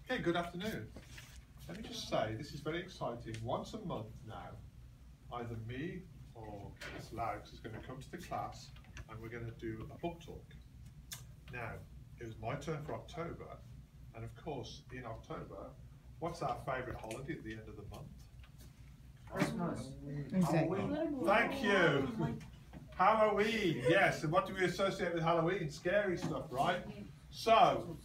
Okay, good afternoon. Let me just say, this is very exciting. Once a month now, either me or Miss Laux is going to come to the class and we're going to do a book talk. Now, it was my turn for October, and of course, in October, what's our favourite holiday at the end of the month? Christmas. Halloween. Thank you. Halloween, yes. And what do we associate with Halloween? Scary stuff, right? So,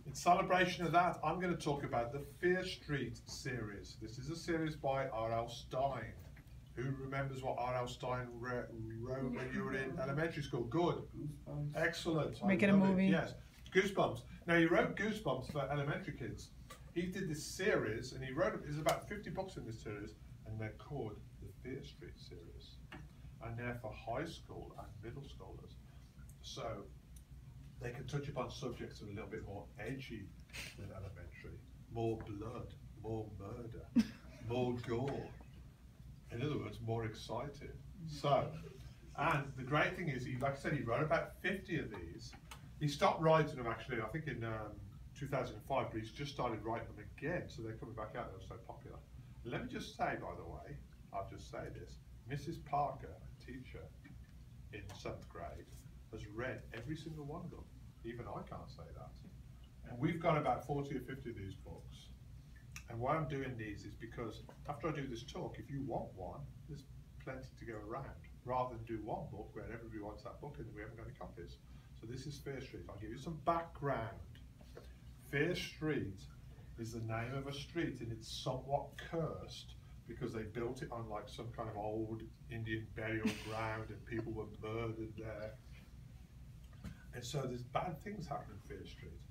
in celebration of that, I'm going to talk about the Fear Street series. This is a series by R.L. Stine. Who remembers what R.L. Stine wrote when you were in elementary school? Good. Excellent. Make it a movie. Yes. Goosebumps. Now, he wrote Goosebumps for elementary kids. He did this series, and he wrote, there's about 50 books in this series, and they're called the Fear Street series. And they're for high school and middle schoolers. So, they can touch upon subjects that are a little bit more edgy than elementary. More blood, more murder, more gore. In other words, more exciting. So, and the great thing is, like I said, he wrote about 50 of these. He stopped writing them actually, I think in 2005, but he's just started writing them again, so they're coming back out, they're so popular. And let me just say, by the way, I'll just say this, Mrs. Parker, a teacher in 7th grade, has read every single one of them. Even I can't say that. And we've got about 40 or 50 of these books. And why I'm doing these is because after I do this talk, if you want one, there's plenty to go around, rather than do one book where everybody wants that book and we haven't got any copies. So this is Fear Street. I'll give you some background. Fear Street is the name of a street, and it's somewhat cursed because they built it on like some kind of old Indian burial ground and people were murdered there. And so there's bad things happen in Fear Street.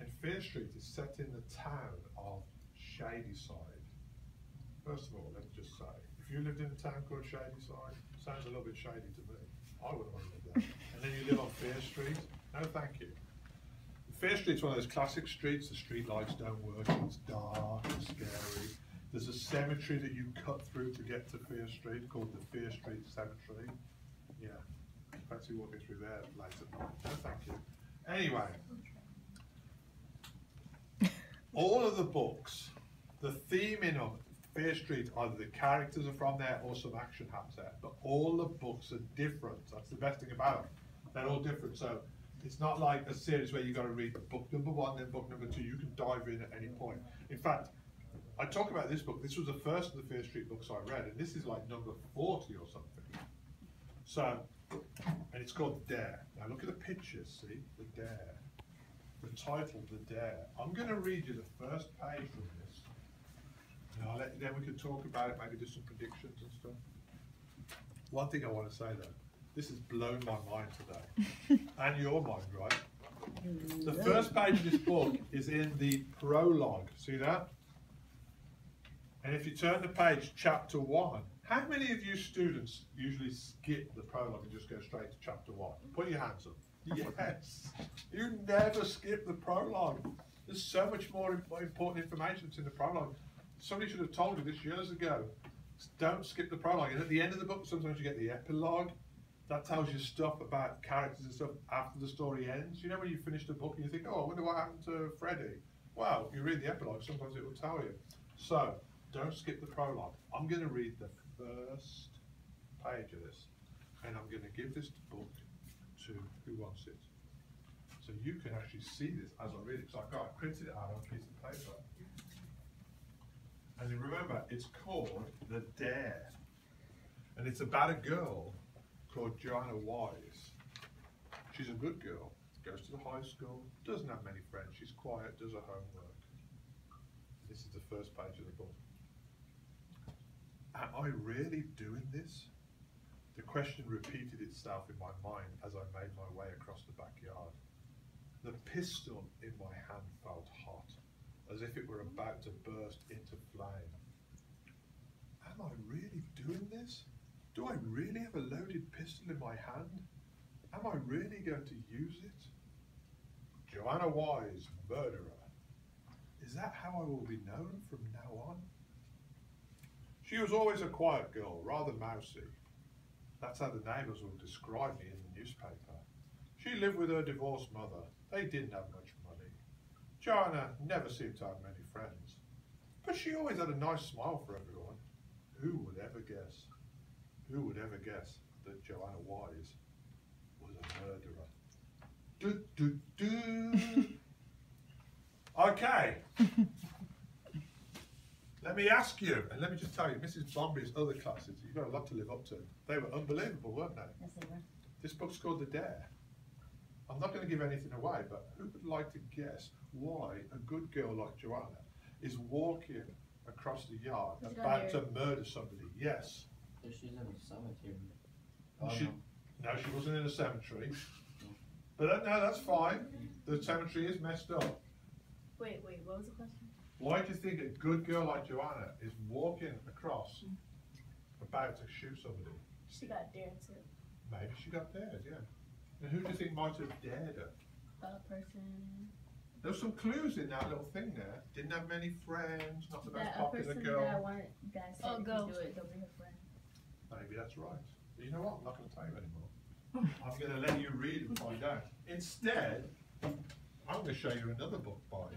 And Fear Street is set in the town of Shadyside. First of all, let me just say, if you lived in a town called Shadyside, sounds a little bit shady to me. I wouldn't want to live there. And then you live on Fear Street, no thank you. Fear Street's one of those classic streets, the street lights don't work, it's dark and scary. There's a cemetery that you cut through to get to Fear Street called the Fear Street Cemetery. Yeah. Fancy walking through there late at night. No, thank you. Anyway, all of the books, the theme in them, Fear Street, either the characters are from there or some action happens there, but all the books are different. That's the best thing about them. They're all different. So it's not like a series where you've got to read book number 1, then book number 2. You can dive in at any point. In fact, I talk about this book. This was the first of the Fear Street books I read, and this is like number 40 or something. So, and it's called The Dare. Now look at the pictures, see? The Dare. The title, The Dare. I'm going to read you the first page from this. And then we can talk about it, maybe do some predictions and stuff. One thing I want to say though, this has blown my mind today. And your mind, right? The first page of this book is in the prologue. See that? And if you turn the page, chapter 1, how many of you students usually skip the prologue and just go straight to chapter 1? Put your hands up. Yes. You never skip the prologue. There's so much more important information that's in the prologue. Somebody should have told you this years ago. Don't skip the prologue. And at the end of the book, sometimes you get the epilogue. That tells you stuff about characters and stuff after the story ends. You know when you finish the book and you think, oh, I wonder what happened to Freddie. Well, you read the epilogue, sometimes it will tell you. So, don't skip the prologue. I'm going to read the first page of this, and I'm going to give this book to who wants it. So you can actually see this as I read it. So I printed it out on a piece of paper. And remember, it's called The Dare. And it's about a girl called Joanna Wise. She's a good girl, goes to the high school, doesn't have many friends, she's quiet, does her homework. This is the first page of the book. Am I really doing this? The question repeated itself in my mind as I made my way across the backyard. The pistol in my hand felt hot, as if it were about to burst into flame. Am I really doing this? Do I really have a loaded pistol in my hand? Am I really going to use it? Joanna Wise, murderer. Is that how I will be known from now on? She was always a quiet girl, rather mousy. That's how the neighbours will describe me in the newspaper. She lived with her divorced mother. They didn't have much money. Joanna never seemed to have many friends, but she always had a nice smile for everyone. Who would ever guess? Who would ever guess that Joanna Wise was a murderer? Do, do, do. Okay. Let me ask you, and let me just tell you, Mrs. Bombay's other classes, you've got a lot to live up to. They were unbelievable, weren't they? Yes, they were. This book's called The Dare. I'm not going to give anything away, but who would like to guess why a good girl like Joanna is walking across the yard Who's about to got murder somebody? Yes. If she's in a cemetery. No, she wasn't in a cemetery. But no, that's fine. The cemetery is messed up. Wait, what was the question? Why do you think a good girl like Joanna is walking across about to shoot somebody? She got dared to. Maybe she got dared, yeah. And who do you think might have dared her? A person. There were some clues in that little thing there. Didn't have many friends, not the most That a popular person girl. that wanted that said if you ghost. do it, they'll be her friend. Maybe that's right. But you know what? I'm not going to tell you anymore. I'm going to let you read and find out. Instead, I'm going to show you another book by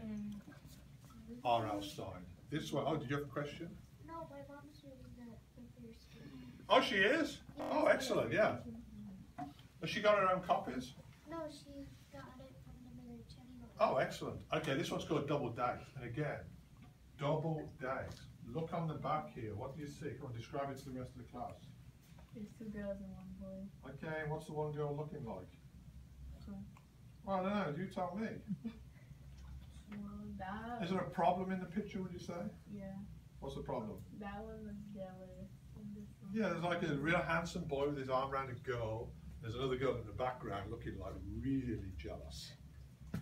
R.L. Stein. This one. Oh, did you have a question? No, my mom's reading the Fierce Street. Oh, she is? Oh, excellent, yeah. Has she got her own copies? No, she got it from the Miller Channel. Oh, excellent. Okay, this one's called Double Days. And again, Double Days. Look on the back here. What do you see? Come on, describe it to the rest of the class. There's 2 girls and 1 boy. Okay, what's the one girl looking like? So, Well, I don't know. You tell me. well, that. Is there a problem in the picture, would you say? Yeah. What's the problem? That one was jealous. And this one. Yeah, there's like a real handsome boy with his arm around a girl. There's another girl in the background looking like really jealous.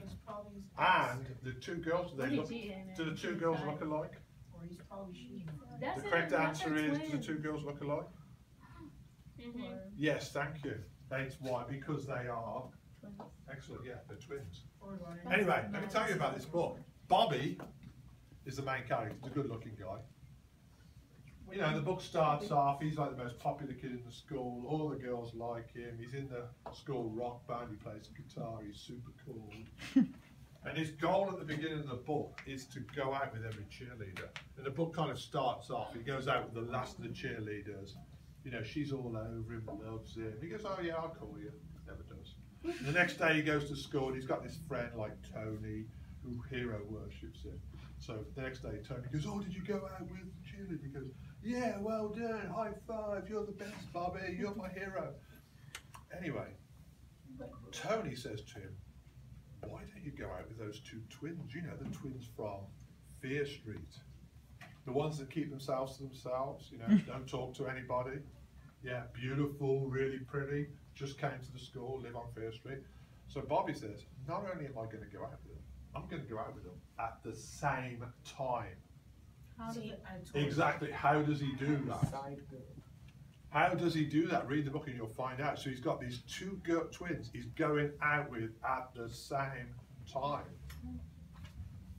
He's probably his And the 2 girls, do they What look? did you eat, Do the man? 2 girls look alike? or he's probably shooting her. That's The it, correct that's answer her is, do the twins. 2 girls look alike? Or Yes, thank you. That's why, because they are twins. excellent. Yeah, they're twins. Or like- That's Anyway, let me nice. tell you about this book. Bobby is the main character. He's a good-looking guy. You know, the book starts off, he's like the most popular kid in the school. All the girls like him. He's in the school rock band. He plays guitar. He's super cool. And his goal at the beginning of the book is to go out with every cheerleader. And the book kind of starts off, he goes out with the last of the cheerleaders. You know, she's all over him, loves him. He goes, oh yeah, I'll call you. Never does. And the next day he goes to school and he's got this friend like Tony who hero worships him. So the next day Tony goes, oh, did you go out with the cheerleader? He goes, yeah, well done, high five, you're the best, Bobby, you're my hero. Anyway, Tony says to him, why don't you go out with those 2 twins? You know, the twins from Fear Street. The ones that keep themselves to themselves, you know, don't talk to anybody. Yeah, beautiful, really pretty, just came to the school, live on Fear Street. So Bobby says, not only am I going to go out with them, I'm going to go out with them at the same time. How does See, it? I told Exactly, how does he do that? Side girl. How does he do that? Read the book and you'll find out. So he's got these 2 twins he's going out with at the same time.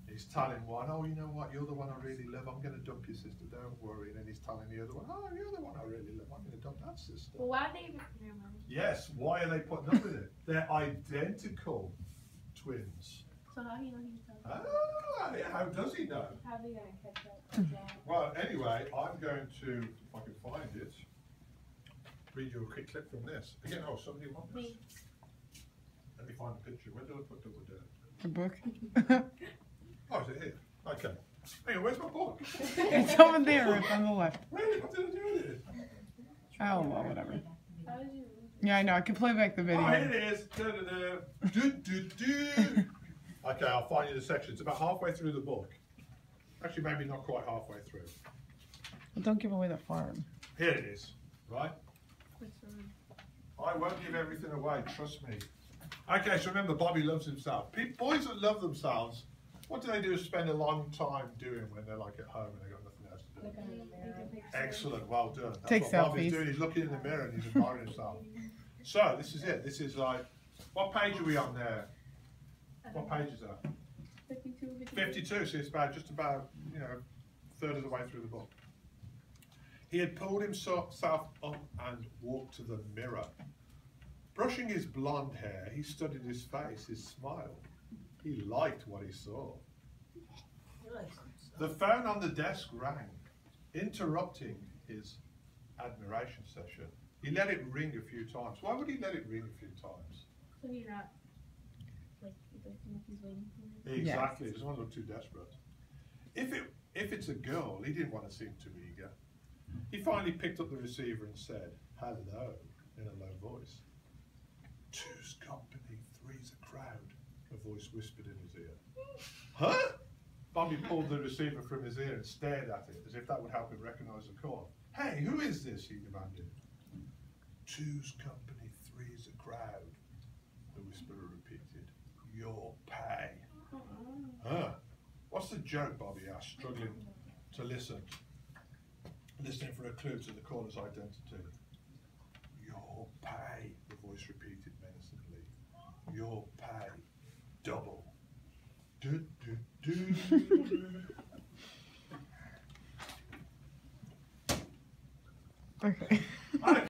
He's telling one, oh, you know what, you're the one I really love, I'm going to dump your sister, don't worry. And then he's telling the other one, oh, you're the one I really love, I'm going to dump that sister. Well, why they even? Never mind. Yes, why are they putting up with it? They're identical twins. So how he know he was telling? Ah, yeah, how does he know? How they gonna catch up? Well, anyway, I'm going to, if I can find it, read you a quick clip from this. Again, oh, somebody want this? Me. Let me find the picture. Where did I put Double Dare? The book. Oh, is it here? Okay. Hang on, where's my book? It's over there, it's on the left. Really? What did I do with it? Oh, well, whatever. How did you? Yeah, I know. I can play back the Oh, video. here it is. Da-da-da. Do-do-do. Okay, I'll find you the section. It's about halfway through the book. Actually, maybe not quite halfway through. Well, don't give away the farm. Here it is, right? Which one? I won't give everything away, trust me. Okay, so remember, Bobby loves himself. Boys that love themselves, what do they do? Spend a long time doing when they're like at home and they've got nothing else to do. Look in the mirror. Excellent, well done. That's Take what Bobby's selfies. doing. He's looking in the mirror and he's admiring himself. So this is it. This is like, what page are we on there? What page is that? 52, 52. So it's about just about, you know, a third of the way through the book. He had pulled himself up and walked to the mirror. Brushing his blonde hair, he studied his face, his smile. He liked what he saw. You like some stuff. The phone on the desk rang, interrupting his admiration session. He let it ring a few times. Why would he let it ring a few times? So you're not, like, you don't know if he's waiting for you. Exactly. He doesn't want to look too desperate. If it's a girl, he didn't want to seem too eager. He finally picked up the receiver and said, "Hello," in a low voice. "Two's company, three's a crowd," a voice whispered in his ear. Huh? Bobby pulled the receiver from his ear and stared at it as if that would help him recognize the call. "Hey, who is this?" he demanded. "Two's company, three's a crowd," the whisperer repeated. "Your pay." Huh? What's the joke? Bobby asked, struggling to listening for a clue to the caller's identity. "Your pay," the voice repeated menacingly. "Your pay. Double." Do, do, do. Okay. I